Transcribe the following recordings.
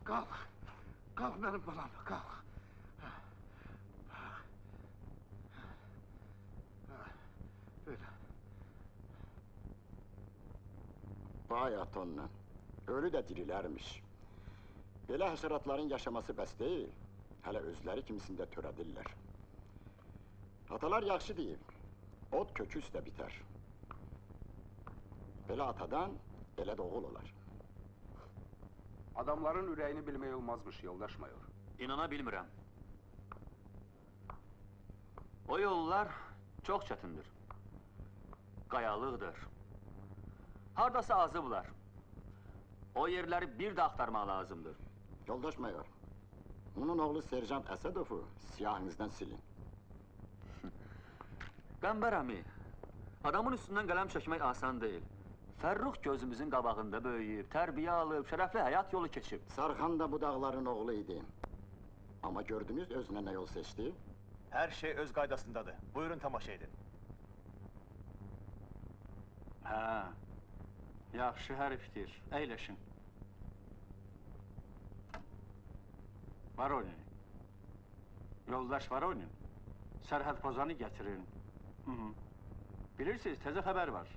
Kalk. Kalk benim balam, kalk. Böyle. Bayat onunla. Ölü də dirilərmiş. Belə həşəratların yaşaması bəs deyil. Hələ özləri kimisində törədirlər. Atalar yaxşı deyib. Ot kökü üstə bitər. Belə atadan belə də oğul olar. Adamların ürəyini bilmək olmazmış, yoldaş mayor. İnana bilmirəm. O yollar çox çətindir. Qayalıqdır. Hardasa azıblar. O yerləri bir də axtarmaq lazımdır. Yoldaş mayor, onun oğlu Serjant Əsədovu siyahınızdan silin. Qəmbər əmi, adamın üstündən qələm çəkmək asan deyil. Fərrux gözümüzün qabağında böyüyüb, tərbiyə alıb, şərəfli həyat yolu keçib. Sarxan da bu dağların oğlu idi. Amma gördünüz özünə nə yol seçdi? Hər şey öz qaydasındadır. Buyurun tamaşa edin. Hə, yaxşı hərifdir, əyləşin. Varonin, yoldaş Varonin, sərhəd pozanı gətirin. Bilirsiniz, təzə xəbər var.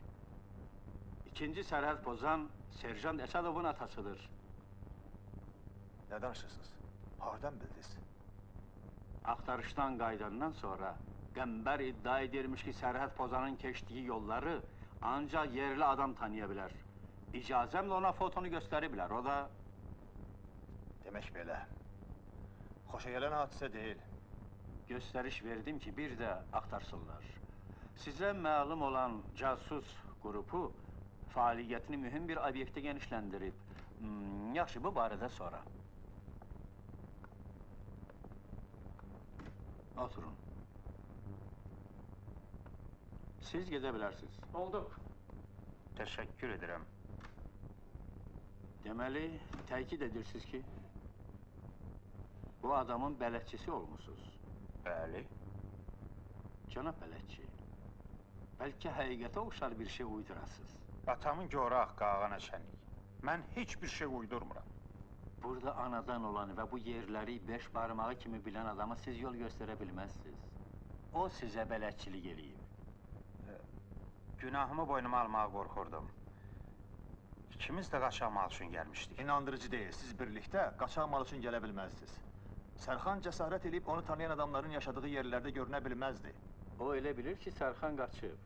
İkinci sərhəd pozan Serjant Əsədovun atasıdır. Nə danışırsınız? Hardan bildiniz? Axtarışdan qaydandan sonra Qəmbər iddia edirmiş ki, sərhəd pozanın keçdiyi yolları ancaq yerli adam tanıya bilər. İcazəmlə ona fotonu göstəriblər, o da... Demək belə. Xoşa gələn hadisə deyil. Göstəriş verdim ki, bir də axtarsınlar. Sizə məlum olan casus qrupu fəaliyyətini mühüm bir obyektə genişləndirib. Yaxşı, bu barədə sonra. Oturun. Siz gedə bilərsiniz. Oldu. Təşəkkür edirəm. Deməli, təkid edirsiniz ki, bu adamın bələdçisi olmusunuz. Bəli. Cənab bələdçi, bəlkə həqiqətə oxşar bir şey uydurasınız. Atamın göraq, qağana çənik. Mən heç bir şey uydurmuram. Burada anadan olan və bu yerləri beş barmağı kimi bilən adama siz yol göstərə bilməzsiniz. O sizə bələdçilik eləyib. Günahımı boynuma almağa qorxurdum. İkimiz də qaçaq mal üçün gəlmişdik. İnandırıcı deyil. Siz birlikdə qaçaq mal üçün gələ bilməzdiniz. Sərxan cəsarət edib onu tanıyan adamların yaşadığı yerlərdə görünə bilməzdi. O elə bilir ki, Sərxan qaçıb.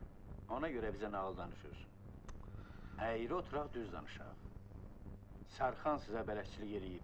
Ona görə bizə nağıl danışır. Əyri oturaq, düz danışaq. Sərxan sizə bələdçilik eləyib.